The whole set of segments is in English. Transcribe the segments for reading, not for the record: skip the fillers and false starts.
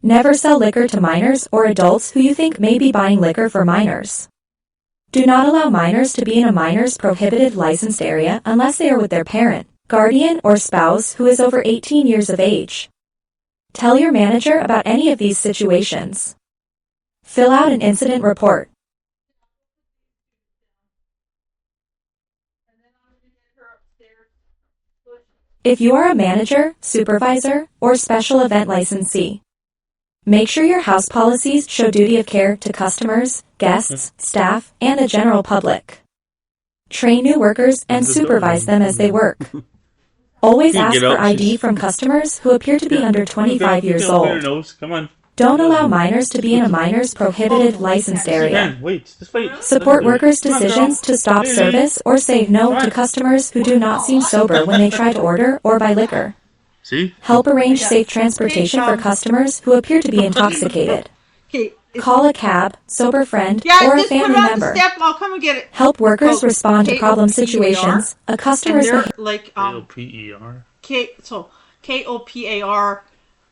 Never sell liquor to minors or adults who you think may be buying liquor for minors. Do not allow minors to be in a minor's prohibited licensed area unless they are with their parent, guardian, or spouse who is over 18 years of age. Tell your manager about any of these situations. Fill out an incident report. If you are a manager, supervisor, or special event licensee, make sure your house policies show duty of care to customers, guests, staff, and the general public. Train new workers and supervise them as they work. Always ask for ID from customers who appear to be under 25 years old. Don't allow minors to be in a minor's prohibited licensed area. Support workers' decisions to stop service or say no to customers who do not seem sober when they try to order or buy liquor. Help arrange safe transportation for customers who appear to be intoxicated. Call a cab, sober friend, or a family member. I'll come and get it. Help workers respond to problem situations. A customer's like KOPAR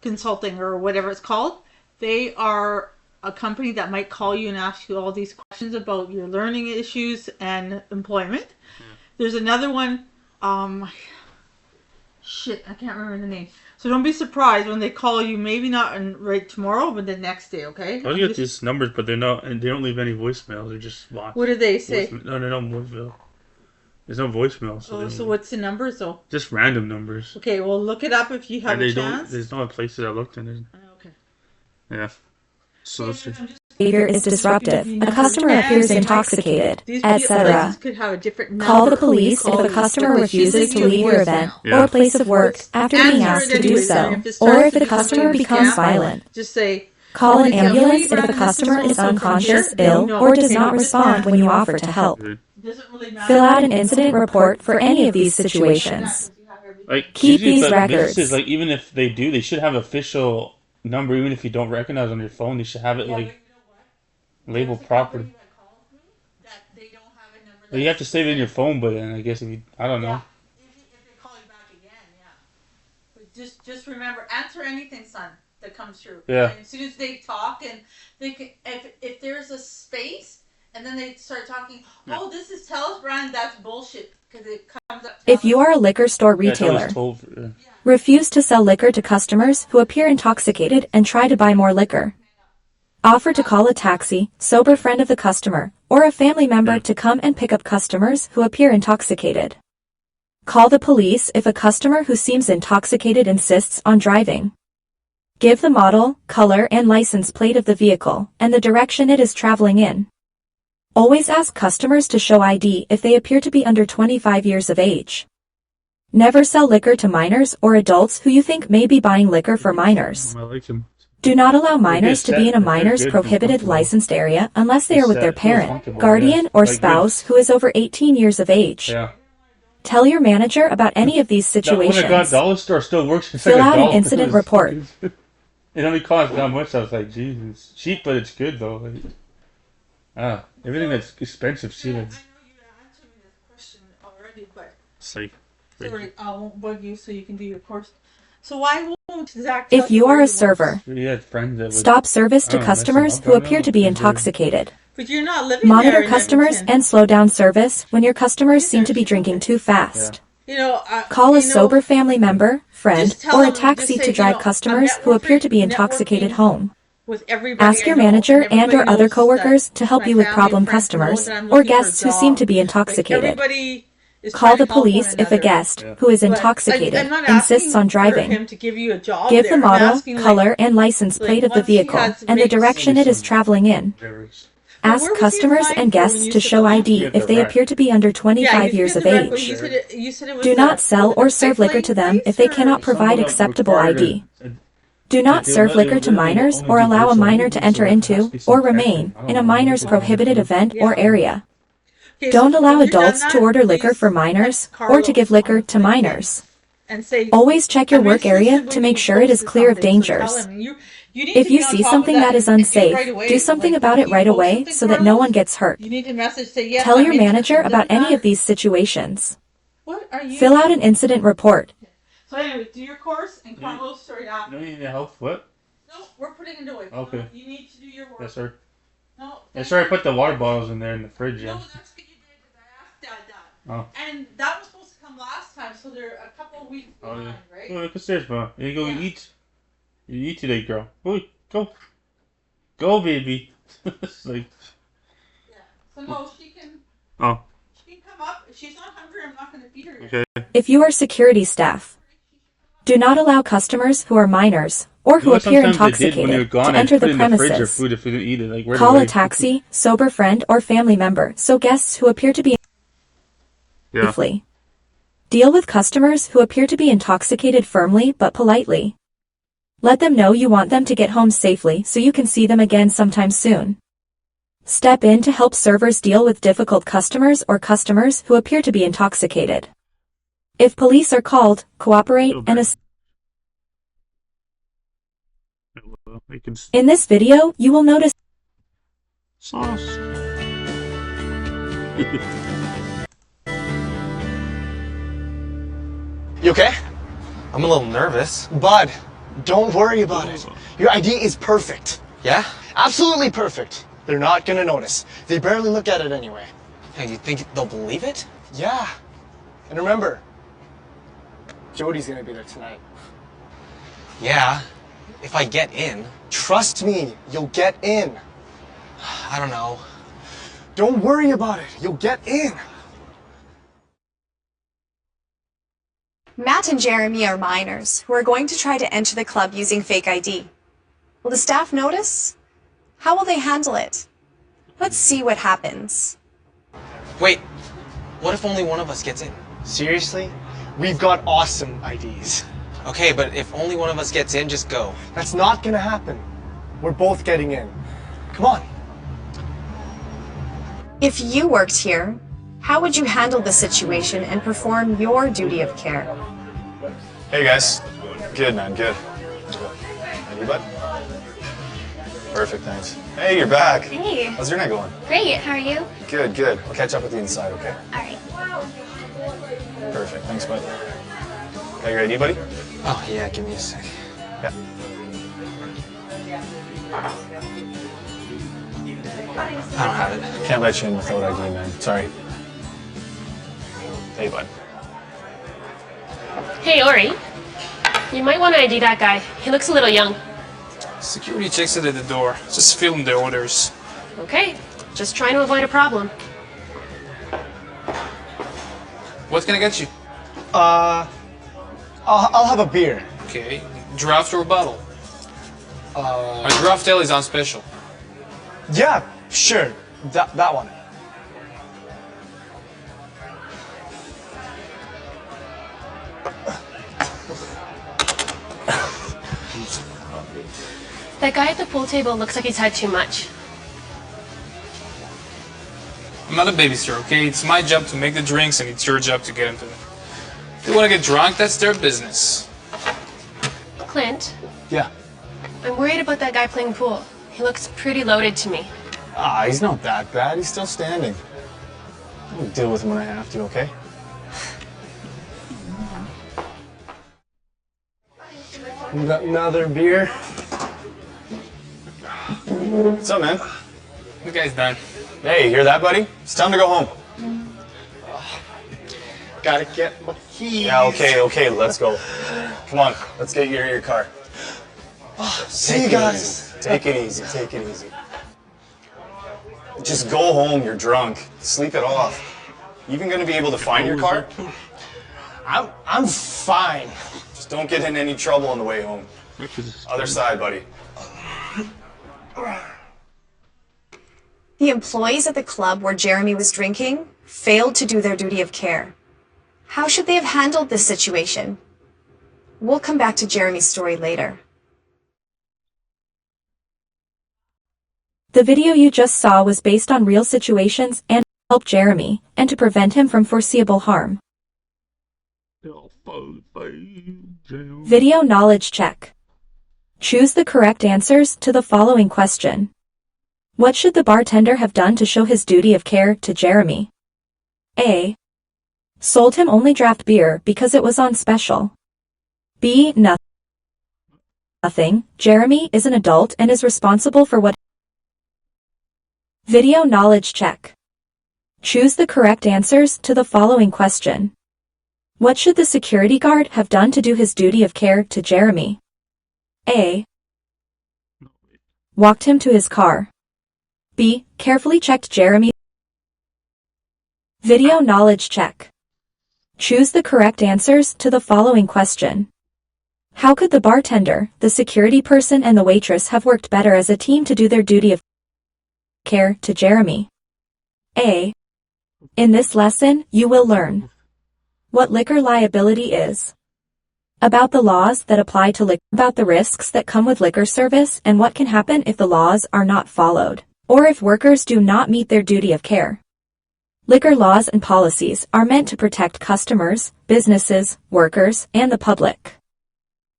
Consulting or whatever it's called. They are a company that might call you and ask you all these questions about your learning issues and employment. There's another one. Shit, I can't remember the name. So don't be surprised when they call you. Maybe not right tomorrow, but the next day. Okay. I get these numbers, but they're not, and they don't leave any voicemails. They're just locked. What do they say? No voicemail. There's no voicemail. So what's the numbers though? Just random numbers. Okay, well look it up if you have a chance. There's no places I looked in. Okay. Yeah. So that's just... behavior is disruptive, a customer appears intoxicated, etc. Call the police if a customer refuses to leave your event or place of work after being asked to do so, or if the customer becomes violent. Just say, call an ambulance if a customer is unconscious, ill, or does not respond when you offer to help. Fill out an incident report for any of these situations. Keep these records. Even if they do, they should have official number. Even if you don't recognize on your phone, they should have it labeled properly. Well, you have to save it in your phone, but I guess if you, I don't know. If they call you back again, But just remember, answer anything, son, that comes through. Yeah. And as soon as they talk, and they can, if there's a space, and then they start talking, oh, this is Telus brand, that's bullshit, because it comes up. If you are a liquor store retailer, refuse to sell liquor to customers who appear intoxicated and try to buy more liquor. Offer to call a taxi, sober friend of the customer, or a family member to come and pick up customers who appear intoxicated. Call the police if a customer who seems intoxicated insists on driving. Give the model, color, and license plate of the vehicle and the direction it is traveling in. Always ask customers to show ID if they appear to be under 25 years of age. Never sell liquor to minors or adults who you think may be buying liquor for minors. Do not allow minors to be in a minor's prohibited licensed area unless they are with their parent, guardian, or spouse who is over 18 years of age. Tell your manager about any of these situations. Dollar Store still works. Fill out an incident report. It only costs that much. I was like, Jesus, it's cheap, but it's good though. Everything that's expensive, see. I know you answered me this question already, but sorry, I won't bug you so you can do your course. So why won't Zach? If you are a server, stop service to know, customers who appear to be intoxicated. But you're not living Monitor there customers and slow down service when your customers seem to be drinking too fast. Call a sober family member, friend, or a taxi to drive customers who appear to be intoxicated home. Ask your manager and or other coworkers to help you with problem customers or guests who seem to be intoxicated. Call the police if a guest, who is intoxicated, insists on driving. Give the model, color, and license plate of the vehicle and the direction it is traveling in. Ask customers and guests to show ID if they appear to be under 25 years of age. Do not sell or serve liquor to them if they cannot provide acceptable ID. Do not serve liquor to minors or allow a minor to enter into or remain in a minor's prohibited event or area. Don't allow adults to order liquor for minors or to give liquor to minors. Always check your work area to make sure it is clear of dangers. If you see something that is unsafe, do something about it right away so that no one gets hurt. Tell your manager about any of these situations. Fill out an incident report. So anyway, do your course and come a little story after. No, you need help. What? No, we're putting it away. Okay. You need to do your work. Yes, sir. No. Yes, sir. I put the water bottles in there in the fridge. Yeah. No, that's what you did. I asked Dad that. Oh. And that was supposed to come last time, so they're a couple of weeks behind, right? Go upstairs, bro. You go eat. You eat today, girl. Go. Go, baby. It's like. Yeah. So no, she can. Oh. She can come up. If she's not hungry, I'm not going to feed her. Okay. If you are security staff, do not allow customers who are minors or who appear intoxicated to enter the premises. Call a taxi, sober friend, or family member so guests who appear to be safely. Deal with customers who appear to be intoxicated firmly but politely. Let them know you want them to get home safely so you can see them again sometime soon. Step in to help servers deal with difficult customers or customers who appear to be intoxicated. If police are called, cooperate and assist. In this video, you will notice sauce. You okay? I'm a little nervous. Bud, don't worry about it. Your ID is perfect. Yeah? Absolutely perfect. They're not gonna notice. They barely look at it anyway. Hey, you think they'll believe it? Yeah. And remember, Jody's gonna be there tonight. Yeah, if I get in. Trust me, you'll get in. I don't know. Don't worry about it. You'll get in. Matt and Jeremy are minors who are going to try to enter the club using fake ID. Will the staff notice? How will they handle it? Let's see what happens. Wait, what if only one of us gets in? Seriously? We've got awesome IDs. Okay, but if only one of us gets in, just go. That's not gonna happen. We're both getting in. Come on. If you worked here, how would you handle the situation and perform your duty of care? Hey guys. Good, man, good. Any bud? Perfect, thanks. Hey, you're back. Hey. How's your night going? Great, how are you? Good, good. I'll catch up with you inside, okay? Alright. Perfect, thanks, bud. Got your ID, buddy? Oh, yeah, give me a sec. Yeah. I don't have it. Can't let you in without ID, man. Sorry. Hey, bud. Hey, Ori. You might want to ID that guy. He looks a little young. Security checks it at the door. Just fill in the orders. Okay, just trying to avoid a problem. What can I get you? I'll have a beer. Okay. Draft or bottle? Our draft ale is on special. Yeah, sure. That one. That guy at the pool table looks like he's had too much. I'm not a babysitter, okay? It's my job to make the drinks and it's your job to get into them. If they want to get drunk, that's their business. Clint, Yeah. I'm worried about that guy playing pool. He looks pretty loaded to me. He's not that bad. He's still standing. I'll deal with him when I have to, okay? Another beer. What's up, man? The guy's done. Hey, you hear that, buddy? It's time to go home. Gotta get my keys. Yeah, okay, let's go. Come on, let's get you in your car. See you guys. Take it easy, take it easy. Just go home, you're drunk. Sleep it off. You even gonna be able to find your car? I'm fine. Just don't get in any trouble on the way home. Other side, buddy. The employees at the club where Jeremy was drinking failed to do their duty of care. How should they have handled this situation? We'll come back to Jeremy's story later. The video you just saw was based on real situations and help Jeremy, and to prevent him from foreseeable harm. Video knowledge check. Choose the correct answers to the following question. What should the bartender have done to show his duty of care to Jeremy? A. Sold him only draft beer because it was on special. B. Nothing. Nothing. Jeremy is an adult and is responsible for what? Video knowledge check. Choose the correct answers to the following question. What should the security guard have done to do his duty of care to Jeremy? A. Walked him to his car. B. Carefully checked Jeremy. Video knowledge check. Choose the correct answers to the following question. How could the bartender, the security person and the waitress have worked better as a team to do their duty of care to Jeremy? A. In this lesson, you will learn what liquor liability is, about the laws that apply to liquor, about the risks that come with liquor service and what can happen if the laws are not followed, or if workers do not meet their duty of care. Liquor laws and policies are meant to protect customers, businesses, workers, and the public.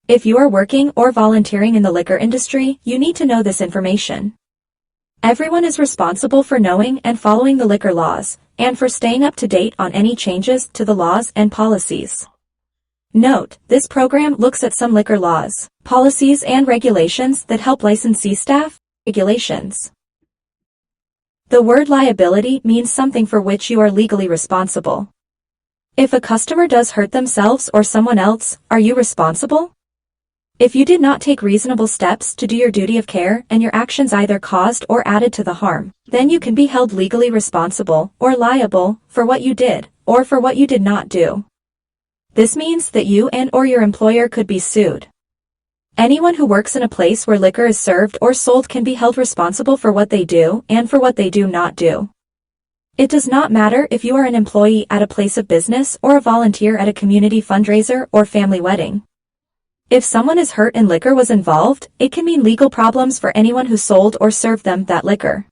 If you are working or volunteering in the liquor industry, you need to know this information. Everyone is responsible for knowing and following the liquor laws, and for staying up to date on any changes to the laws and policies. Note, this program looks at some liquor laws, policies and regulations that help licensee staff. Regulations. The word liability means something for which you are legally responsible. If a customer does hurt themselves or someone else, are you responsible? If you did not take reasonable steps to do your duty of care and your actions either caused or added to the harm, then you can be held legally responsible or liable for what you did or for what you did not do. This means that you and/or your employer could be sued. Anyone who works in a place where liquor is served or sold can be held responsible for what they do and for what they do not do. It does not matter if you are an employee at a place of business or a volunteer at a community fundraiser or family wedding. If someone is hurt and liquor was involved, it can mean legal problems for anyone who sold or served them that liquor.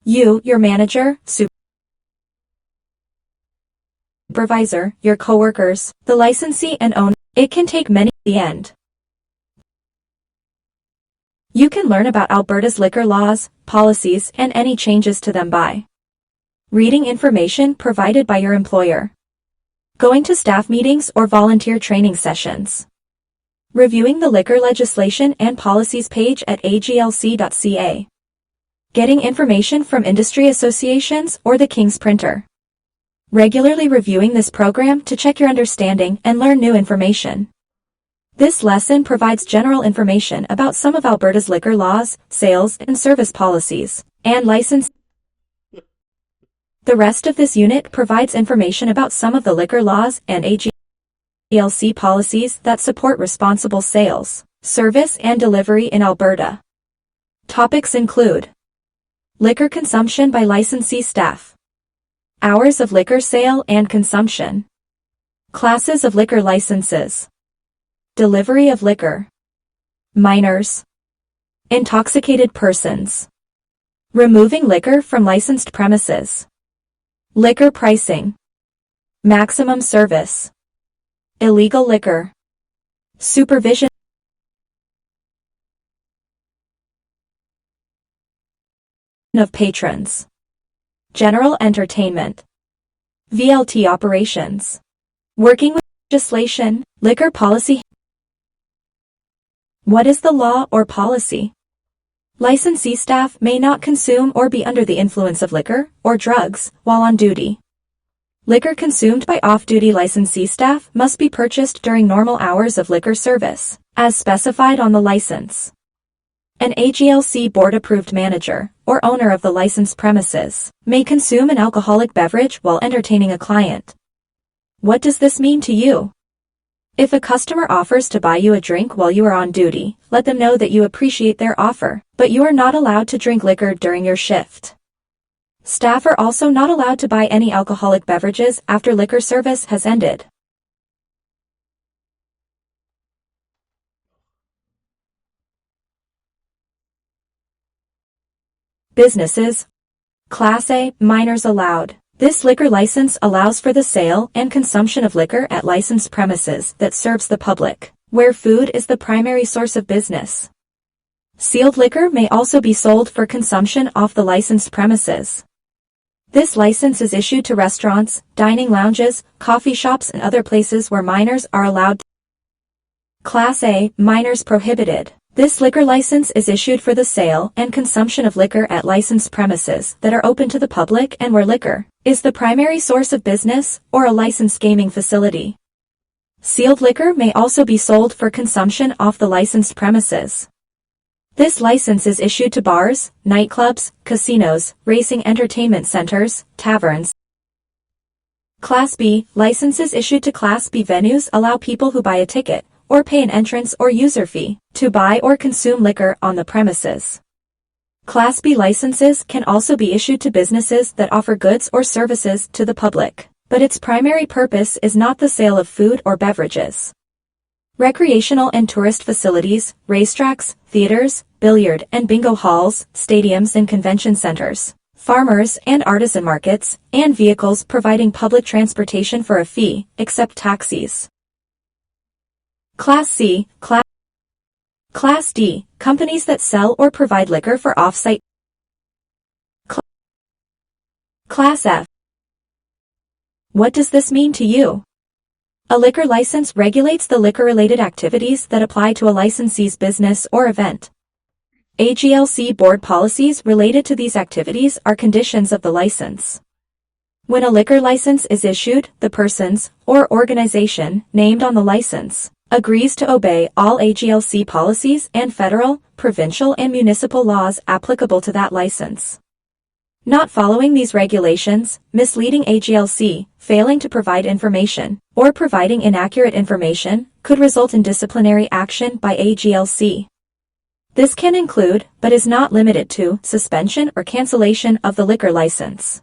You, your manager, supervisor, your coworkers, the licensee and owner, it can take many at the end. You can learn about Alberta's liquor laws, policies, and any changes to them by reading information provided by your employer, going to staff meetings or volunteer training sessions, reviewing the liquor legislation and policies page at aglc.ca, getting information from industry associations or the King's Printer, regularly reviewing this program to check your understanding and learn new information. This lesson provides general information about some of Alberta's liquor laws, sales and service policies, and license. The rest of this unit provides information about some of the liquor laws and AGLC policies that support responsible sales, service and delivery in Alberta. Topics include liquor consumption by licensee staff, hours of liquor sale and consumption, classes of liquor licenses, delivery of liquor, minors, intoxicated persons, removing liquor from licensed premises, liquor pricing, maximum service, illegal liquor, supervision of patrons, general entertainment, VLT operations, working with legislation, liquor policy. What is the law or policy? Licensee staff may not consume or be under the influence of liquor or drugs while on duty. Liquor consumed by off-duty licensee staff must be purchased during normal hours of liquor service, as specified on the license. An AGLC board-approved manager, or owner of the licensed premises, may consume an alcoholic beverage while entertaining a client. What does this mean to you? If a customer offers to buy you a drink while you are on duty, let them know that you appreciate their offer, but you are not allowed to drink liquor during your shift. Staff are also not allowed to buy any alcoholic beverages after liquor service has ended. Businesses. Class A, minors allowed. This liquor license allows for the sale and consumption of liquor at licensed premises that serves the public, where food is the primary source of business. Sealed liquor may also be sold for consumption off the licensed premises. This license is issued to restaurants, dining lounges, coffee shops and other places where minors are allowed. Class A, minors prohibited. This liquor license is issued for the sale and consumption of liquor at licensed premises that are open to the public and where liquor is the primary source of business or a licensed gaming facility. Sealed liquor may also be sold for consumption off the licensed premises. This license is issued to bars, nightclubs, casinos, racing entertainment centers, taverns. Class B, licenses issued to Class B venues allow people who buy a ticket or pay an entrance or user fee to buy or consume liquor on the premises. Class B licenses can also be issued to businesses that offer goods or services to the public, but its primary purpose is not the sale of food or beverages. Recreational and tourist facilities, racetracks, theaters, billiard and bingo halls, stadiums and convention centers, farmers and artisan markets, and vehicles providing public transportation for a fee, except taxis. Class C, Class D, companies that sell or provide liquor for off-site. Class F. What does this mean to you? A liquor license regulates the liquor-related activities that apply to a licensee's business or event. AGLC board policies related to these activities are conditions of the license. When a liquor license is issued, the persons or organization named on the license agrees to obey all AGLC policies and federal, provincial and municipal laws applicable to that license. Not following these regulations, misleading AGLC, failing to provide information, or providing inaccurate information, could result in disciplinary action by AGLC. This can include, but is not limited to, suspension or cancellation of the liquor license.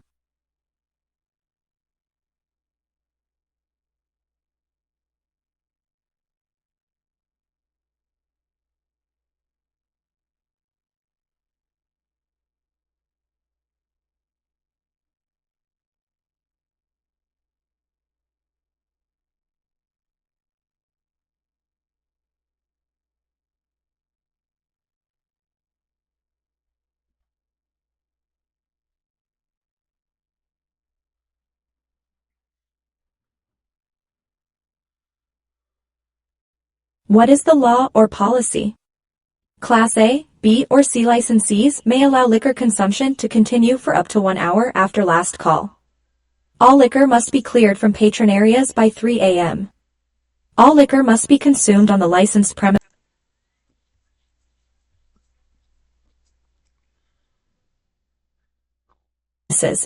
What is the law or policy? Class A, B, or C licensees may allow liquor consumption to continue for up to 1 hour after last call. All liquor must be cleared from patron areas by 3 a.m. All liquor must be consumed on the licensed premises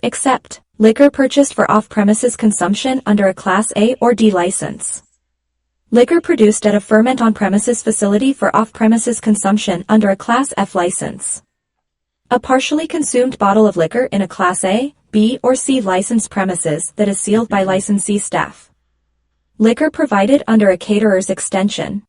except liquor purchased for off-premises consumption under a Class A or D license. Liquor produced at a ferment on-premises facility for off-premises consumption under a Class F license. A partially consumed bottle of liquor in a Class A, B, or C licensed premises that is sealed by licensee staff. Liquor provided under a caterer's extension.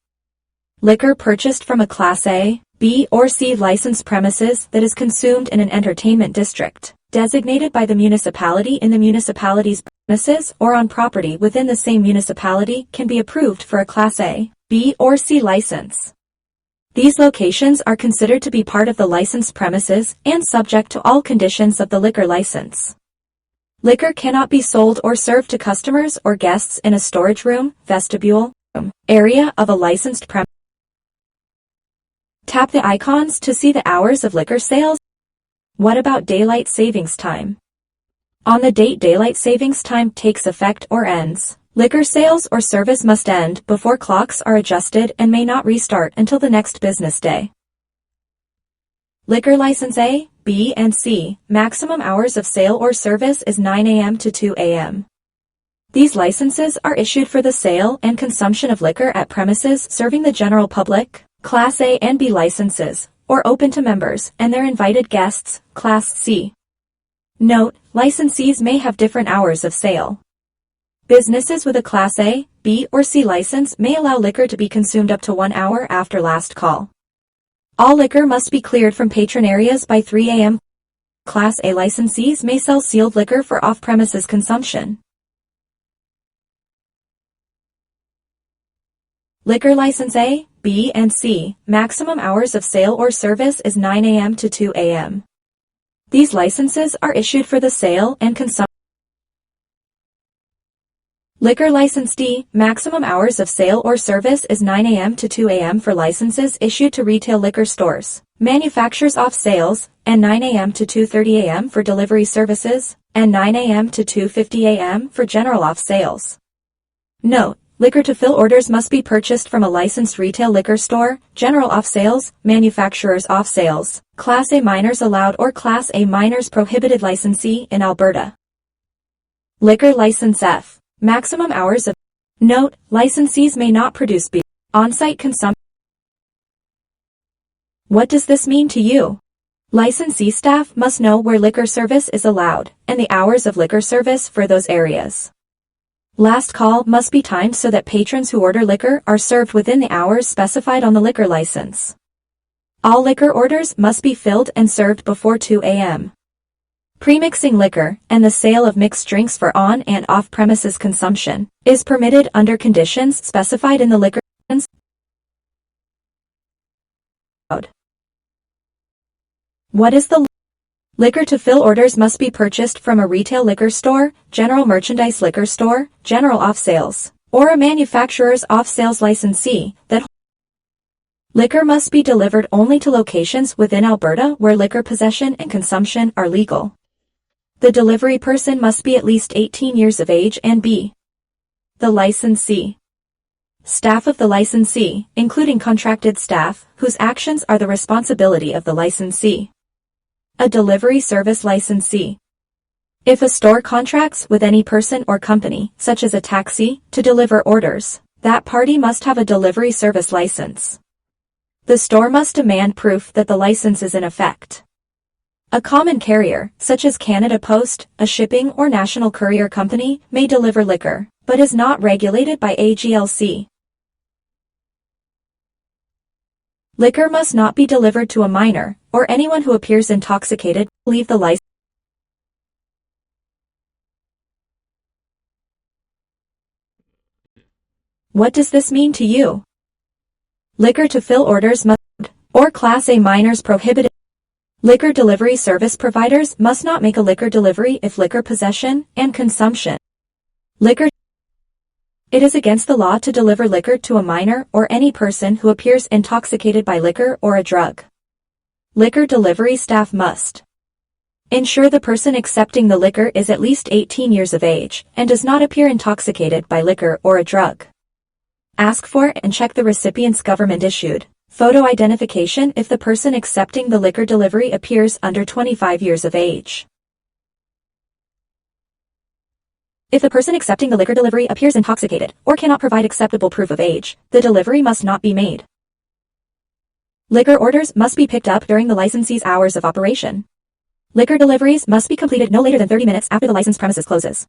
Liquor purchased from a Class A, B, or C licensed premises that is consumed in an entertainment district, designated by the municipality in the municipality's premises or on property within the same municipality can be approved for a Class A, B, or C license. These locations are considered to be part of the licensed premises and subject to all conditions of the liquor license. Liquor cannot be sold or served to customers or guests in a storage room, vestibule, area of a licensed premise. Tap the icons to see the hours of liquor sales. What about daylight savings time? On the date daylight savings time takes effect or ends, liquor sales or service must end before clocks are adjusted and may not restart until the next business day. Liquor license A, B, and C, maximum hours of sale or service is 9 a.m. to 2 a.m. These licenses are issued for the sale and consumption of liquor at premises serving the general public, Class A and B licenses, or open to members and their invited guests, Class C. Note, licensees may have different hours of sale. Businesses with a Class A, B, or C license may allow liquor to be consumed up to 1 hour after last call. All liquor must be cleared from patron areas by 3 a.m. Class A licensees may sell sealed liquor for off-premises consumption. Liquor license A, B, and C, maximum hours of sale or service is 9 a.m. to 2 a.m. These licenses are issued for the sale and consumption. Liquor License D. Maximum hours of sale or service is 9 a.m. to 2 a.m. for licenses issued to retail liquor stores, manufacturers off sales, and 9 a.m. to 2:30 a.m. for delivery services, and 9 a.m. to 2:50 a.m. for general off sales. Note: liquor to fill orders must be purchased from a licensed retail liquor store, general off sales, manufacturers off sales, Class A minors allowed or Class A minors prohibited licensee in Alberta. Liquor License F. Maximum hours of. Note: licensees may not produce beer. On-site consumption. What does this mean to you? Licensee staff must know where liquor service is allowed, and the hours of liquor service for those areas. Last call must be timed so that patrons who order liquor are served within the hours specified on the liquor license. All liquor orders must be filled and served before 2 a.m. Pre-mixing liquor and the sale of mixed drinks for on- and off-premises consumption is permitted under conditions specified in the liquor license. What is the liquor to fill orders must be purchased from a retail liquor store, general merchandise liquor store, general off-sales, or a manufacturer's off-sales licensee that liquor must be delivered only to locations within Alberta where liquor possession and consumption are legal. The delivery person must be at least 18 years of age and be the licensee. Staff of the licensee, including contracted staff, whose actions are the responsibility of the licensee. A delivery service licensee. If a store contracts with any person or company, such as a taxi, to deliver orders, that party must have a delivery service license. The store must demand proof that the license is in effect. A common carrier, such as Canada Post, a shipping or national courier company, may deliver liquor, but is not regulated by AGLC. Liquor must not be delivered to a minor, or anyone who appears intoxicated. Leave the license. What does this mean to you? Liquor to fill orders must, or Class A minors prohibited. Liquor delivery service providers must not make a liquor delivery if liquor possession and consumption. Liquor. It is against the law to deliver liquor to a minor or any person who appears intoxicated by liquor or a drug. Liquor delivery staff must ensure the person accepting the liquor is at least 18 years of age and does not appear intoxicated by liquor or a drug. Ask for and check the recipient's government-issued photo identification if the person accepting the liquor delivery appears under 25 years of age. If the person accepting the liquor delivery appears intoxicated or cannot provide acceptable proof of age, the delivery must not be made. Liquor orders must be picked up during the licensee's hours of operation. Liquor deliveries must be completed no later than 30 minutes after the licensed premises closes.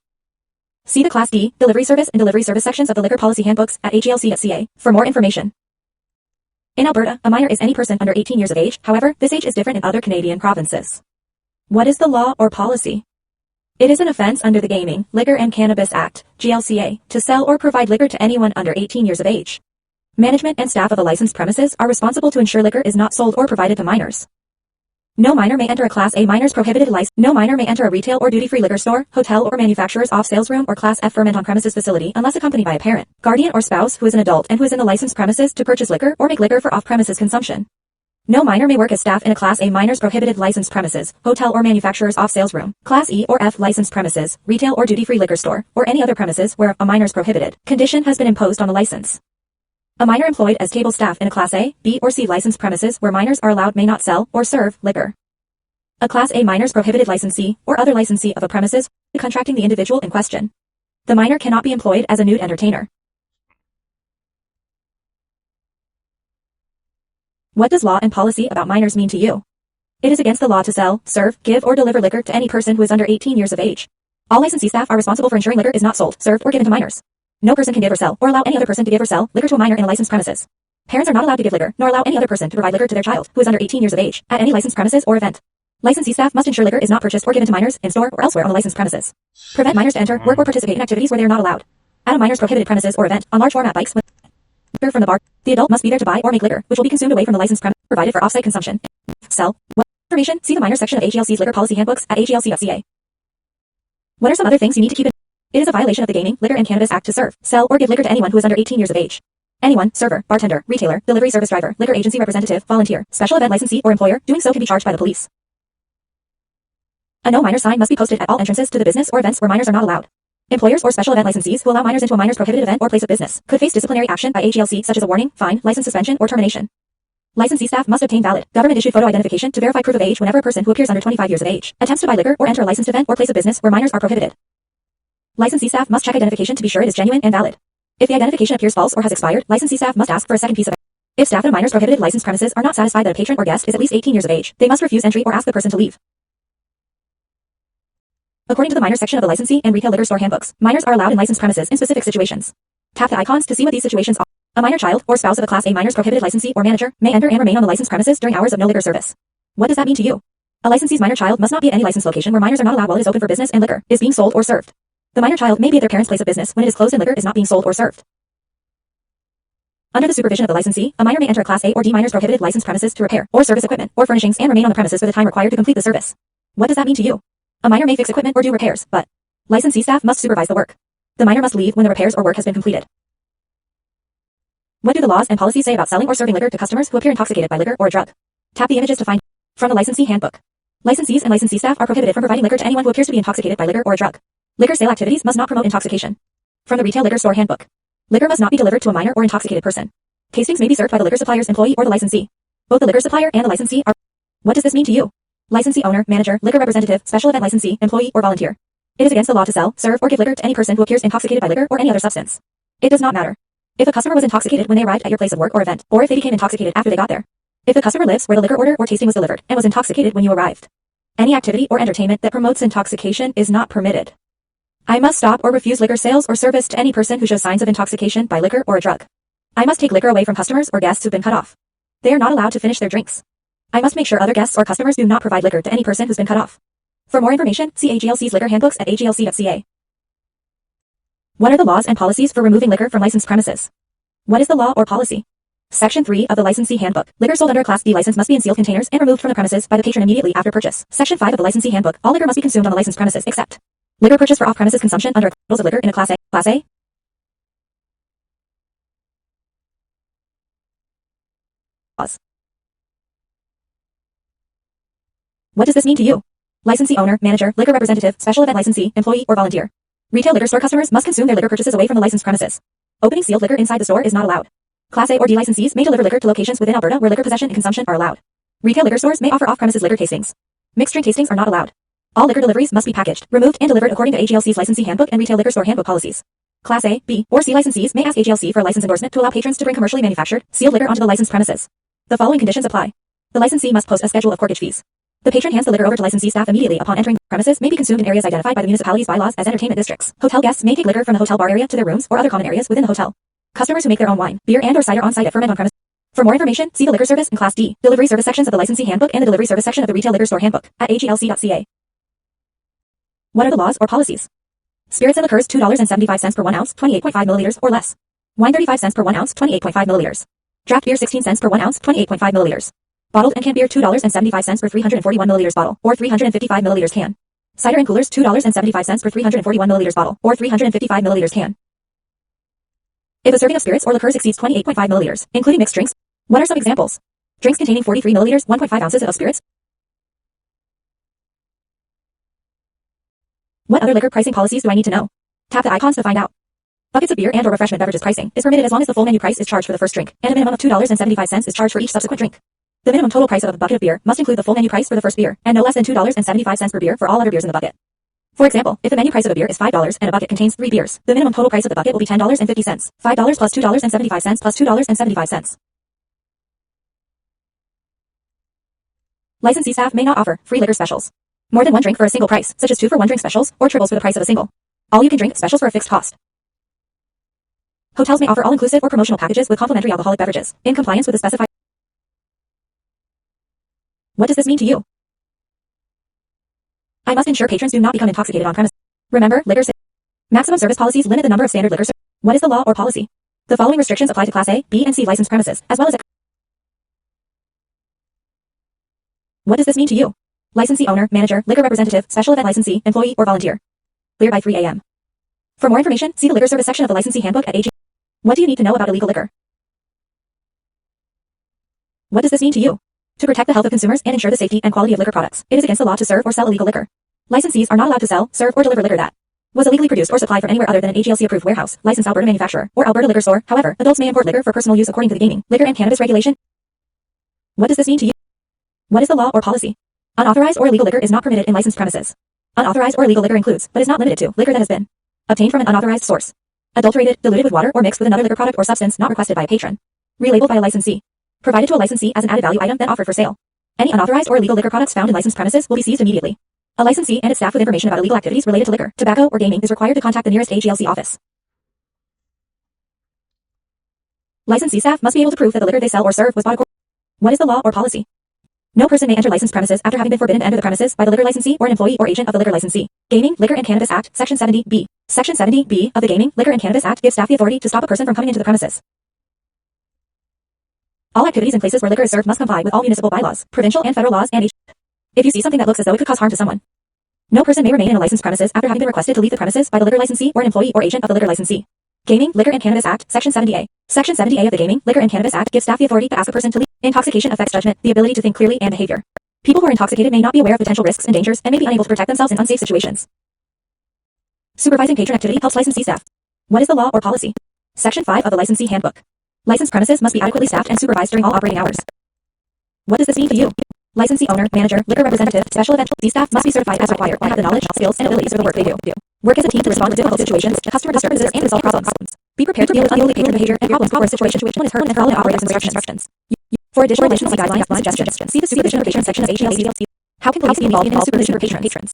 See the Class D, Delivery Service and Delivery Service sections of the Liquor Policy Handbooks at AGLC.ca for more information. In Alberta, a minor is any person under 18 years of age, however, this age is different in other Canadian provinces. What is the law or policy? It is an offense under the Gaming, Liquor and Cannabis Act, GLCA, to sell or provide liquor to anyone under 18 years of age. Management and staff of a licensed premises are responsible to ensure liquor is not sold or provided to minors. No minor may enter a Class A minors prohibited license. No minor may enter a retail or duty-free liquor store, hotel or manufacturer's off-sales room or Class F ferment on-premises facility unless accompanied by a parent, guardian or spouse who is an adult and who is in the licensed premises to purchase liquor or make liquor for off-premises consumption. No minor may work as staff in a Class A minors prohibited licensed premises, hotel or manufacturer's off-sales room, Class E or F licensed premises, retail or duty-free liquor store, or any other premises where a minors prohibited condition has been imposed on the license. A minor employed as table staff in a Class A, B, or C licensed premises where minors are allowed may not sell or serve liquor. A Class A minors prohibited licensee or other licensee of a premises contracting the individual in question. The minor cannot be employed as a nude entertainer. What does law and policy about minors mean to you? It is against the law to sell, serve, give, or deliver liquor to any person who is under 18 years of age. All licensee staff are responsible for ensuring liquor is not sold, served, or given to minors. No person can give or sell, or allow any other person to give or sell, liquor to a minor in a licensed premises. Parents are not allowed to give liquor, nor allow any other person to provide liquor to their child, who is under 18 years of age, at any licensed premises or event. Licensee staff must ensure liquor is not purchased or given to minors, in store or elsewhere on the licensed premises. Prevent minors to enter, work, or participate in activities where they are not allowed. At a minors prohibited premises or event, on large format bikes with liquor from the bar, the adult must be there to buy or make liquor, which will be consumed away from the licensed premises, provided for off-site consumption. Sell. Information, see the minor section of AGLC's liquor policy handbooks at aglc.ca. What are some other things you need to keep in mind? It is a violation of the Gaming, Liquor and Cannabis Act to serve, sell, or give liquor to anyone who is under 18 years of age. Anyone, server, bartender, retailer, delivery service driver, liquor agency representative, volunteer, special event licensee, or employer, doing so can be charged by the police. A no minor sign must be posted at all entrances to the business or events where minors are not allowed. Employers or special event licensees who allow minors into a minors prohibited event or place of business could face disciplinary action by AGLC such as a warning, fine, license suspension, or termination. Licensee staff must obtain valid, government-issued photo identification to verify proof of age whenever a person who appears under 25 years of age attempts to buy liquor or enter a licensed event or place of business where minors are prohibited. Licensee staff must check identification to be sure it is genuine and valid. If the identification appears false or has expired, licensee staff must ask for a second piece of evidence. If staff at a minors prohibited licensed premises are not satisfied that a patron or guest is at least 18 years of age, they must refuse entry or ask the person to leave. According to the minor section of the licensee and retail liquor store handbooks, minors are allowed in licensed premises in specific situations. Tap the icons to see what these situations are. A minor child or spouse of a Class A minors prohibited licensee or manager may enter and remain on the licensed premises during hours of no liquor service. What does that mean to you? A licensee's minor child must not be at any licensed location where minors are not allowed while it is open for business and liquor is being sold or served. The minor child may be at their parents' place of business when it is closed and liquor is not being sold or served. Under the supervision of the licensee, a minor may enter a Class A or D minors prohibited licensed premises to repair or service equipment or furnishings and remain on the premises for the time required to complete the service. What does that mean to you? A minor may fix equipment or do repairs, but licensee staff must supervise the work. The minor must leave when the repairs or work has been completed. What do the laws and policies say about selling or serving liquor to customers who appear intoxicated by liquor or a drug? Tap the images to find from the licensee handbook. Licensees and licensee staff are prohibited from providing liquor to anyone who appears to be intoxicated by liquor or a drug. Liquor sale activities must not promote intoxication. From the retail liquor store handbook. Liquor must not be delivered to a minor or intoxicated person. Tastings may be served by the liquor supplier's employee or the licensee. Both the liquor supplier and the licensee are. What does this mean to you? Licensee owner, manager, liquor representative, special event licensee, employee, or volunteer. It is against the law to sell, serve, or give liquor to any person who appears intoxicated by liquor or any other substance. It does not matter if a customer was intoxicated when they arrived at your place of work or event, or if they became intoxicated after they got there. If the customer lives where the liquor order or tasting was delivered and was intoxicated when you arrived. Any activity or entertainment that promotes intoxication is not permitted. I must stop or refuse liquor sales or service to any person who shows signs of intoxication by liquor or a drug. I must take liquor away from customers or guests who've been cut off. They are not allowed to finish their drinks. I must make sure other guests or customers do not provide liquor to any person who's been cut off. For more information, see AGLC's liquor handbooks at aglc.ca. What are the laws and policies for removing liquor from licensed premises? What is the law or policy? Section 3 of the Licensee Handbook. Liquor sold under a Class D license must be in sealed containers and removed from the premises by the patron immediately after purchase. Section 5 of the Licensee Handbook. All liquor must be consumed on the licensed premises except liquor purchased for off-premises consumption under bottles of liquor in a Class A. Class A. Laws. What does this mean to you? Licensee owner, manager, liquor representative, special event licensee, employee, or volunteer. Retail liquor store customers must consume their liquor purchases away from the licensed premises. Opening sealed liquor inside the store is not allowed. Class A or D licensees may deliver liquor to locations within Alberta where liquor possession and consumption are allowed. Retail liquor stores may offer off-premises liquor tastings. Mixed drink tastings are not allowed. All liquor deliveries must be packaged, removed, and delivered according to AGLC's Licensee Handbook and Retail Liquor Store Handbook policies. Class A, B, or C licensees may ask AGLC for a license endorsement to allow patrons to bring commercially manufactured, sealed liquor onto the licensed premises. The following conditions apply. The licensee must post a schedule of corkage fees. The patron hands the liquor over to licensee staff immediately upon entering. Premises may be consumed in areas identified by the municipality's bylaws as entertainment districts. Hotel guests may take liquor from the hotel bar area to their rooms or other common areas within the hotel. Customers who make their own wine, beer, and/or cider on-site at ferment on premise. For more information, see the Liquor Service and Class D Delivery Service sections of the Licensee Handbook and the Delivery Service section of the Retail Liquor Store Handbook at aglc.ca. What are the laws or policies? Spirits and liqueurs $2.75 per 1 ounce, 28.5 milliliters or less. Wine 35 cents per 1 ounce, 28.5 milliliters. Draft beer 16 cents per 1 ounce, 28.5 milliliters. Bottled and canned beer $2.75 per 341 milliliters bottle, or 355 milliliters can. Cider and coolers $2.75 per 341 milliliters bottle, or 355 milliliters can. If a serving of spirits or liqueurs exceeds 28.5 milliliters, including mixed drinks, what are some examples? Drinks containing 43 milliliters, 1.5 ounces of spirits. What other liquor pricing policies do I need to know? Tap the icons to find out. Buckets of beer and/or refreshment beverages pricing is permitted as long as the full menu price is charged for the first drink, and a minimum of $2.75 is charged for each subsequent drink. The minimum total price of a bucket of beer must include the full menu price for the first beer, and no less than $2.75 per beer for all other beers in the bucket. For example, if the menu price of a beer is $5 and a bucket contains 3 beers, the minimum total price of the bucket will be $10.50, $5 plus $2.75 plus $2.75. Licensee staff may not offer free liquor specials. More than one drink for a single price, such as 2 for 1 drink specials, or triples for the price of a single. All you can drink specials for a fixed cost. Hotels may offer all-inclusive or promotional packages with complimentary alcoholic beverages, in compliance with the specified. What does this mean to you? I must ensure patrons do not become intoxicated on premise. Remember, liquor maximum service policies limit the number of standard liquor. What is the law or policy? The following restrictions apply to Class A, B, and C licensed premises, as well as What does this mean to you? Licensee owner, manager, liquor representative, special event licensee, employee, or volunteer. Clear by 3 a.m. For more information, see the liquor service section of the licensee handbook at AG. What do you need to know about illegal liquor? What does this mean to you? To protect the health of consumers and ensure the safety and quality of liquor products, it is against the law to serve or sell illegal liquor. Licensees are not allowed to sell, serve, or deliver liquor that was illegally produced or supplied from anywhere other than an AGLC-approved warehouse, licensed Alberta manufacturer, or Alberta liquor store. However, adults may import liquor for personal use according to the Gaming, Liquor and Cannabis Regulation. What does this mean to you? What is the law or policy? Unauthorized or illegal liquor is not permitted in licensed premises. Unauthorized or illegal liquor includes, but is not limited to, liquor that has been obtained from an unauthorized source, adulterated, diluted with water, or mixed with another liquor product or substance not requested by a patron, relabeled by a licensee, provided to a licensee as an added value item, then offered for sale. Any unauthorized or illegal liquor products found in licensed premises will be seized immediately. A licensee and its staff with information about illegal activities related to liquor, tobacco, or gaming is required to contact the nearest AGLC office. Licensee staff must be able to prove that the liquor they sell or serve was bought according. What is the law or policy? No person may enter licensed premises after having been forbidden to enter the premises by the liquor licensee or an employee or agent of the liquor licensee. Gaming, Liquor and Cannabis Act, Section 70B. Section 70B of the Gaming, Liquor and Cannabis Act gives staff the authority to stop a person from coming into the premises. All activities in places where liquor is served must comply with all municipal bylaws, provincial and federal laws, and if you see something that looks as though it could cause harm to someone, no person may remain in a licensed premises after having been requested to leave the premises by the liquor licensee or an employee or agent of the liquor licensee. Gaming, Liquor and Cannabis Act, Section 70A. Section 70A of the Gaming, Liquor and Cannabis Act gives staff the authority to ask a person to leave. Intoxication affects judgment, the ability to think clearly, and behavior. People who are intoxicated may not be aware of potential risks and dangers and may be unable to protect themselves in unsafe situations. Supervising patron activity helps licensee staff. What is the law or policy? Section 5 of the Licensee Handbook. Licensed premises must be adequately staffed and supervised during all operating hours. What does this mean to you? Licensee owner, manager, liquor representative, special event licensee staff must be certified as required and have the knowledge, skills, and abilities for the work they do. Work as a team to respond to difficult situations, customer disturbances, and resolve problems. Be prepared to deal with unruly patron behavior and problems before a situation which one is heard and follow operator's instructions. For additional licensing guidelines and suggestions, see the supervision of patron section of AGLC. How can police be involved in the supervision of patrons?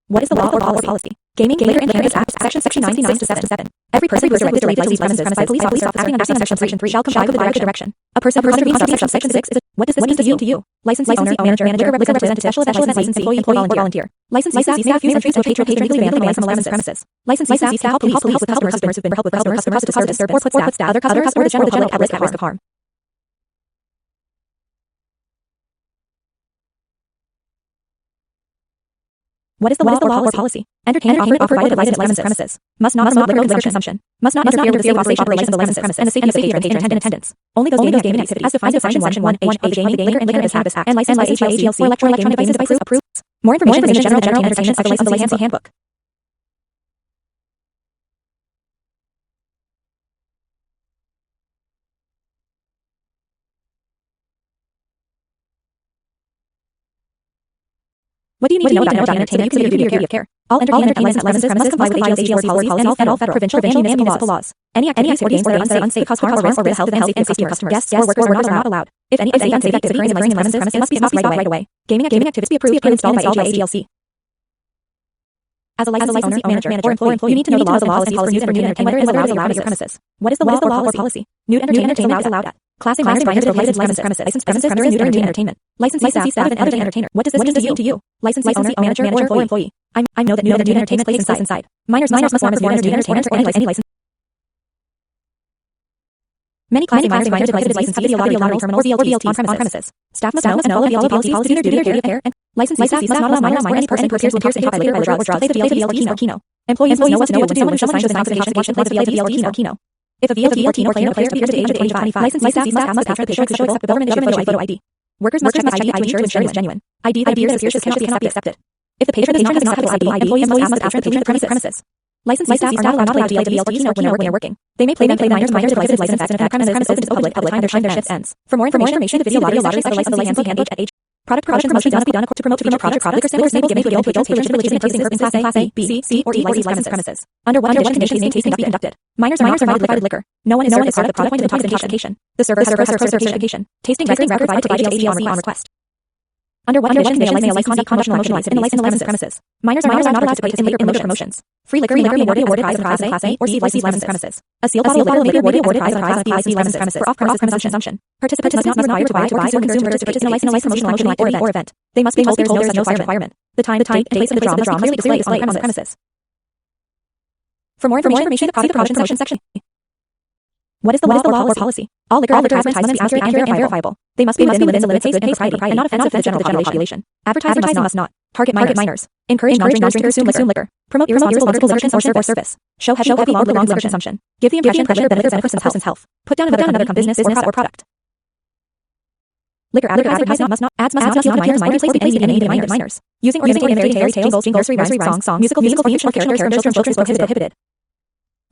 What is the law or policy? Gaming, Liquor and Cannabis Act, Section 99 to 7. Every person who is directed to leave licensed premises by a police officer acting under Section 3 shall comply with the direction. A person who contravenes Section 6 is a. What does this mean to you? Licensee owner, manager, liquor representative, special event licensee, employee, or volunteer. Licensee staff use entries to a patron legally banned from a licensed premises. Licensee staff can help police with customers who've been helped with customers who cause disturbance or put staff, other customers, or the general public at risk of harm. What is the law or policy? Entertainment offered or provided at licensed premises must not promote liquor consumption. Must not interfere with the safe operation of the licensed premise and the safety of the patron in attendance. Only those gaming activities as defined in Section 1 H of the Gaming, Liquor and Cannabis Act and licensed by AGLC or electronic gaming devices approved. More information in the general entertainment section of the Licensee Handbook. What do you need to know about entertainment so you can do your duty of care? All entertainment and licensed premises must comply with AGLC policies and all federal, provincial, and municipal laws. Any activities or games that are unsafe cause harm or risk to the health and safety of customers, guests, or workers are not allowed. If any unsafe activity occurring in licensed premises, it must be stopped right away. Gaming activities be approved and installed by AGLC. As a licensee owner, manager, or employee, you need to know the laws and policies for nude entertainment and whether it is allowed at your premises. What is the law or policy? Nude entertainment is allowed at Class A minors to licensed premises during nude entertainment. Licensee staff of an entertainer. What does this mean to you? Licensee owner, manager, or employee. I know that nude entertainment takes place inside. Minors must perform as nude entertainment or any license. Many Class A minors prohibited licensee video lottery terminals or VLTs on premises. Staff must know all of VLT policies to do their duty of care, and licensee staff must not allow minors or any person who appears intoxicated by liquor or drugs to play the VLT or Keno. Employees must know what to do when someone shows intoxication watch and play the VLT or Keno. If a VLT or Keno player appears to be under the age of 25, licensee staff must patch the picture to show acceptable government-issued photo ID. Workers must check ID to ensure it is genuine. ID that appears suspicious cannot be accepted. If the patron does not have ID, employees must ask the patron to leave the premises. Licensee staff are not allowed to play the VLT or Keno when they're working. They may play minors devices licensed in the premises open to the public at the time their shift ends. For more information, the video lottery section of the Licensee Handbook at H. Product promotions must be done to promote featured products. Liquor samples may be given to adult patrons for releasing in tasting in Class A, B, C, or E licensed premises. Under what conditions may tasting be conducted? Minors are not provided liquor. No one is served the product point of intoxication. The server has ProServe certification. Tasting records provided to AGLC on request. Under what conditions may a licensee conduct promotional activities in the licensed premises? Minors are not allowed to participate in liquor promotions. Free liquor may not be awarded prize in Class A or C licensed premises. A sealed bottle may be awarded prize in Class B licensed premises for off-premise consumption. Participants must not require to buy or consume participate in a licensed promotional or event. They must be told there is no such requirement. The time, date, and place of the draw must clearly displayed on the premises. For more information, see the product promotion section. What is the law or policy? All liquor advertisements must be accurate and verifiable. They must be within the limits of good taste and propriety and not offensive to the general population. Advertising must not target minors. Encourage non-drinkers to consume liquor. Promote irresponsible liquor consumption or service. Show heavy alcohol liquor consumption. Give the impression that liquor benefits a person's health. Put down another company's business or product. Liquor advertising must not appeal to minors, replace the any mind of minors. Using or imitating fairy tales, nursery rhymes, songs, musical themes, or characters from children's books is prohibited.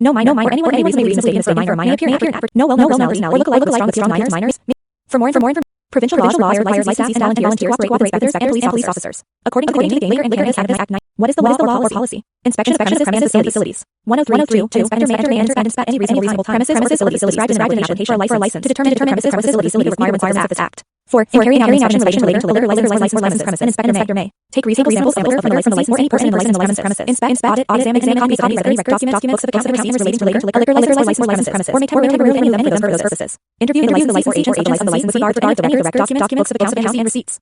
No minor or anyone with any reason mistaken for a minor may appear in advertising. No well-known personality or look-alike with strong minors. For more information, provincial laws require licensed staff and volunteers to cooperate with others and police officers. According to the Gaming, Liquor and Cannabis Act 9, what is the law or policy? Inspection of premises and facilities. 103.2 to inspector may inspect any reasonable time premises or facilities described in an application for a license to determine premises or facilities requirements of this act. For carrying out inspection relating to liquor license premises, an inspector may take reasonable samples of the license or any person in the licensed premises, inspect, audit, examine copies of any documents, books of accounts and receipts relating to liquor license premises, or may temporarily remove any of them for those purposes. Interview the licensee or agents of the licensee with regard to any records, documents, books of accounts and receipts.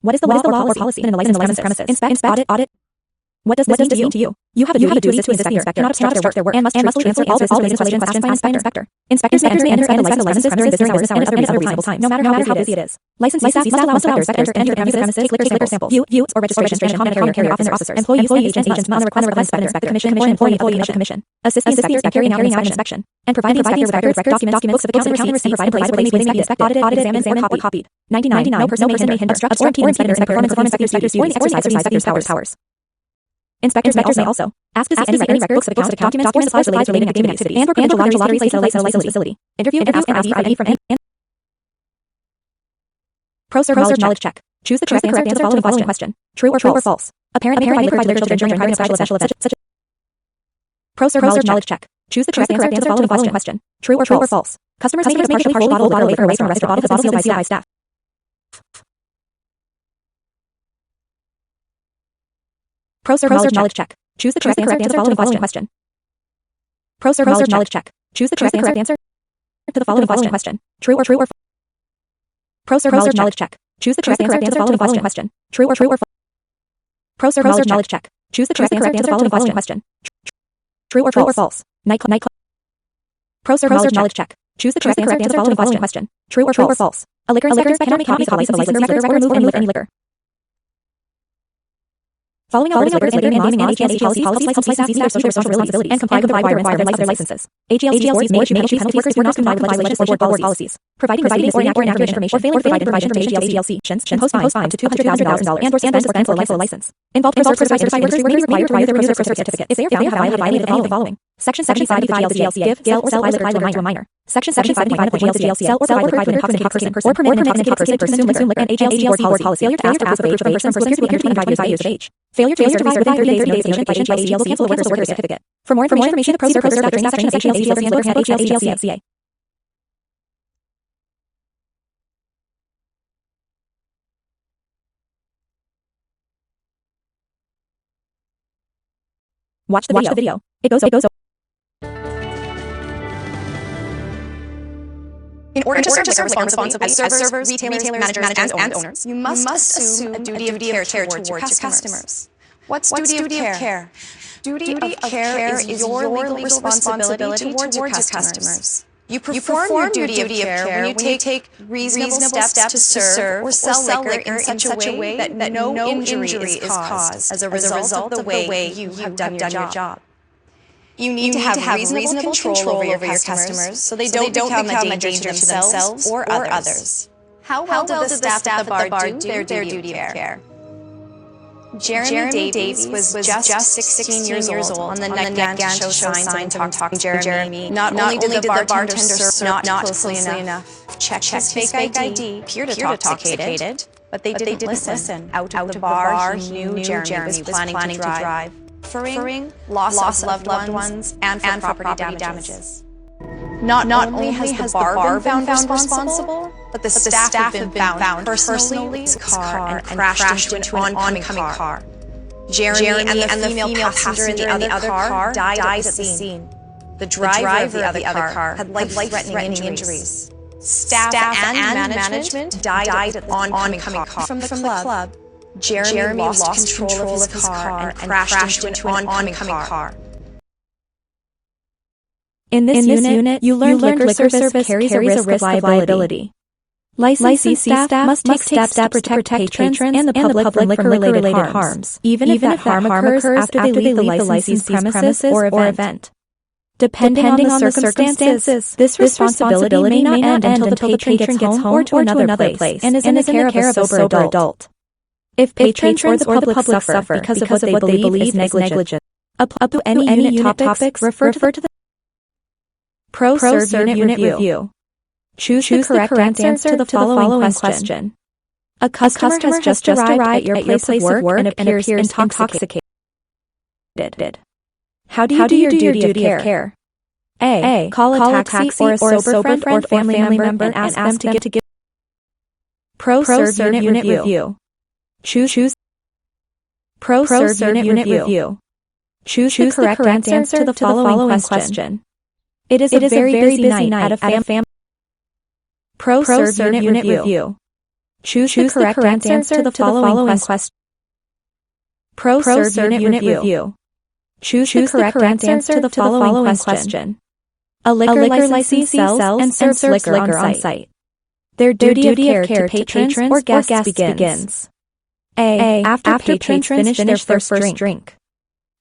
What is the law or policy in the licensed premises? Inspect, audit. What does this mean to you? You have a duty to assist the inspector, not obstruct their work, and must answer all business questions asked by an inspector. Inspectors may enter and inspect the licensed premises during business hours and at other reasonable times, no matter how busy it is. Licensee staff must allow inspectors to enter the premises, take liquor samples, view or registration and carry officers. Employees, agents must, on the request of the inspector, commission or employee of the commission, assist the inspector in carrying out an inspection, and provide the inspector with records, documents, books of accounts and receipts, and provide a place where they may be inspected, audited, examined, or copied. 99. No person may hinder, obstruct, or impede inspector in the performance of inspector's duties or the exercise of the inspector's powers. Inspectors may also ask to see any records, books of accounts, documents, supplies relating to gaming activities, and/or provincial lottery placed in a licensed facility. Interview and ask for ID from any. ProServe knowledge check. Choose the correct answer to the following question. True or false? A parent may provide liquor to their children during a private special event, such as ProServe knowledge check. Choose the correct answer to the following question. True or false? Customers may take a partially full bottle of liquor away from a restaurant if the bottle is sealed by staff. ProServe knowledge check. Choose the correct answer to the following question. ProServe knowledge check. Choose the correct answer to the following question. True or ProServe knowledge check. Choose the correct answer to the following question. True or ProServe knowledge check. Choose the correct answer to the following question. True or false? Nightclub. ProServe knowledge check. Choose the correct answer to the following question. True or false? A liquor inspector cannot make copies of a license records or remove any liquor. Following all liquors entered in gaming and AGLC policies help licensees meet their social responsibility and comply with the requirements of their licenses. AGLC Course may issue penalties to workers who do not comply with legislation or board policies. Providing misleading or inaccurate information or failing to provide information to AGLC can post fine to $200,000 and or cancel a license. Involved certified workers may be required to provide their ProServe certificate if they are found to have violated any of the following. Section 75 of the GLCA, give, sell, or supply liquor to a minor. Section 75 of the GLCA, sell or provide liquor to an intoxicated person or permit an intoxicated person to consume liquor, and AGLC board policy. Failure to ask for proof of age from a person appears to be 25 years of age. Failure to certify within 30 days of notification by AGLC will cancel the worker's certificate. For more information, see the ProServe section of AGLC Handbook at AGLC.ca. Watch the video. It goes. In order to serve responsibly as servers, retailers, managers, and owners, you must assume a duty of care towards your customers. What's duty of care? Duty of care is your legal responsibility towards your customers. You perform your duty of care when you take reasonable steps to serve or sell liquor in such a way that no injury is caused as a result of the way you have done your job. You need to have reasonable control over your customers so they don't become a danger to themselves or others. How well did the staff at the bar do their duty of care? Jeremy Davies was just 16 years old on the night began to show signs of intoxicating Jeremy. Not only did the bartender serve not closely enough, check his fake ID, appeared intoxicated, but they didn't listen. Out of the bar, he knew Jeremy was planning to drive, suffering loss of loved ones and for property damages. Not only has the bar been found responsible, but the staff have been found personally in his car and crashed into an oncoming car. Jeremy and the female passenger in the other car died at the scene. The driver of the other car had life-threatening injuries. Staff and management died at the oncoming car. From the club, Jeremy lost control of his car and crashed into an oncoming car. In this unit, you learned liquor service carries a risk of liability. Licensee staff must take steps to protect patrons and the public from liquor-related harms, even if that harm occurs after they leave the licensee's premises or event. Depending on the circumstances, this responsibility may not end until the patron gets home or to another place and is in the care of a sober adult. If patrons or the public suffer because of what they believe is negligent, up to any unit topics, refer to the ProServe unit review. Choose the correct answer to the following question. A customer has just arrived at your place of work and appears intoxicated. How do you do your duty of care? A. Call a taxi or a sober friend or family member and ask them to give ProServe unit review. Choose ProServe unit review. Choose the correct answer to the following question. It is a very busy night at a family. ProServe unit review. Choose the correct answer to the following question. ProServe unit review. Choose the correct answer to the following question. A liquor licensee sells and serves liquor on site. Their duty of care to patrons or guests begins. A. After patrons finish their first drink.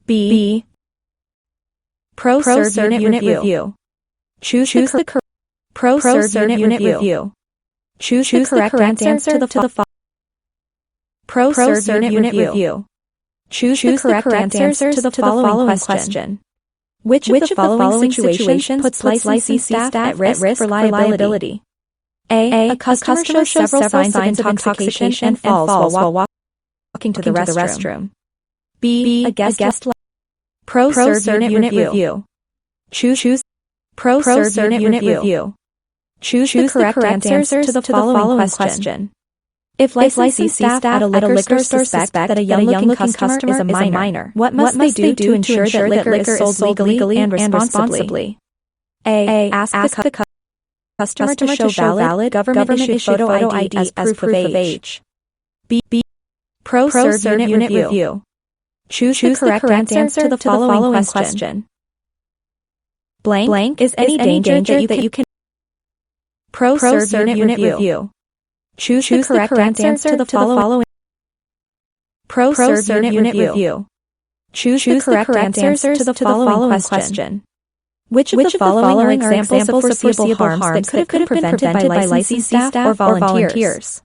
B. ProServe unit review. Choose the correct ProServe unit review. Choose the correct answer to the following. ProServe unit review. Choose the correct answer to the following question. Which of the following situations puts licensee staff at risk for liability? A. A customer shows several signs of intoxication and falls while walking to the restroom. B. A guest ProServe unit review. Choose ProServe unit review. Choose the correct answer to the following question. If licensee staff at a liquor store suspect that a young-looking customer is a minor, what must they do to ensure that liquor is sold legally and responsibly? A. Ask the customer to show valid government-issued photo ID as proof of age. B. ProServe unit review. Choose the correct answer to the following question. Blank is any danger that you can. ProServe unit review. Choose the correct answer to the following. ProServe unit review. Choose the correct answer to the following question. Which of the following are examples of foreseeable harms that could have been prevented by licensee staff or volunteers?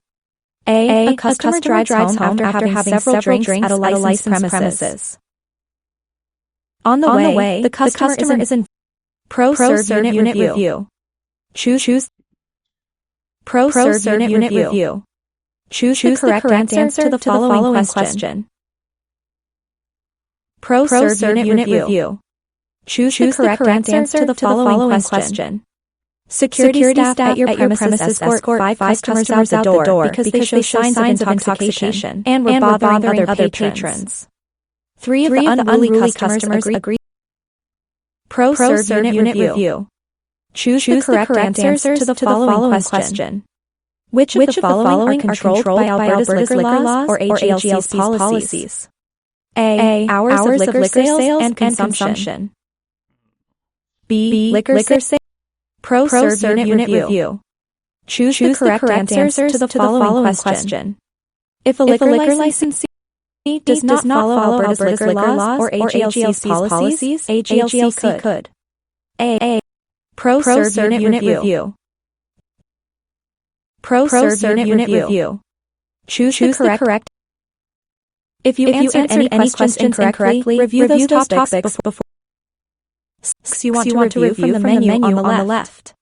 A. A customer drives home after having several drinks at a licensed premises. On the way, the customer is in ProServe unit review. Choose ProServe unit review. Choose the correct answer to the following question. ProServe unit review. Choose the correct answer to the following question. Security staff at your premises escort 5 customers out the door because they show signs of intoxication and were bothering other patrons. 3 of the unruly customers agree. ProServe unit review. Choose the correct answer to the following question. Which of the following are controlled by Alberta's liquor laws or AGLC's policies? A. Hours of liquor sales and consumption. B. Liquor sales. ProServe unit review. Choose the correct answer to the following question. If a liquor licensee does not follow Alberta's liquor laws or AGLC's policies, AGLC could. A. ProServe unit review. ProServe unit review. Choose the correct. If you answered any questions incorrectly, review those topics before you want to review from the menu on the left.